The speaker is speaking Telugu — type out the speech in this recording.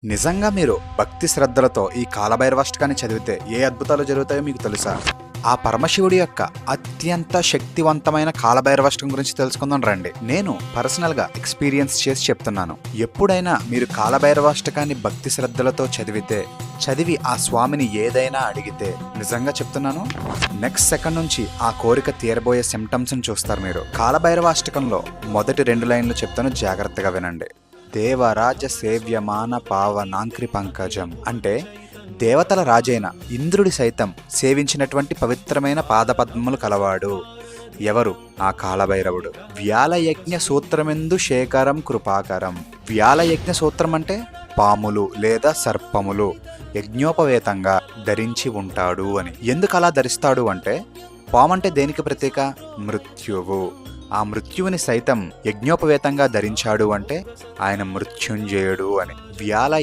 నిజంగా మీరు భక్తి శ్రద్ధలతో ఈ కాలభైరవాష్టకాన్ని చదివితే ఏ అద్భుతాలు జరుగుతాయో మీకు తెలుసా? ఆ పరమశివుడి యొక్క అత్యంత శక్తివంతమైన కాలభైరవాష్టకం గురించి తెలుసుకుందాం రండి. నేను పర్సనల్గా ఎక్స్పీరియన్స్ చేసి చెప్తున్నాను. ఎప్పుడైనా మీరు కాలభైరవాష్టకాన్ని భక్తి శ్రద్ధలతో చదివి ఆ స్వామిని ఏదైనా అడిగితే, నిజంగా చెప్తున్నాను, నెక్స్ట్ సెకండ్ నుంచి ఆ కోరిక తీరబోయే సిమ్టమ్స్ని చూస్తారు మీరు. కాలభైరవాష్టకంలో మొదటి 2 లైన్లు చెప్తాను, జాగ్రత్తగా వినండి. దేవరాజ సేవ్యమాన పావనాంక్రి పంకజం అంటే దేవతల రాజైన ఇంద్రుడి సైతం సేవించినటువంటి పవిత్రమైన పాదపద్మములు కలవాడు. ఎవరు? ఆ కాలభైరవుడు. వ్యాలయజ్ఞ సూత్రమెందు శేఖరం కృపాకరం. వ్యాలయజ్ఞ సూత్రం అంటే పాములు లేదా సర్పములు యజ్ఞోపవేతంగా ధరించి ఉంటాడు అని. ఎందుకు అలా ధరిస్తాడు అంటే, పాము అంటే దేనికి ప్రతీక? మృత్యువు. ఆ మృత్యువుని సైతం యజ్ఞోపవేతంగా ధరించాడు అంటే ఆయన మృత్యుంజయుడు అని. వ్యాల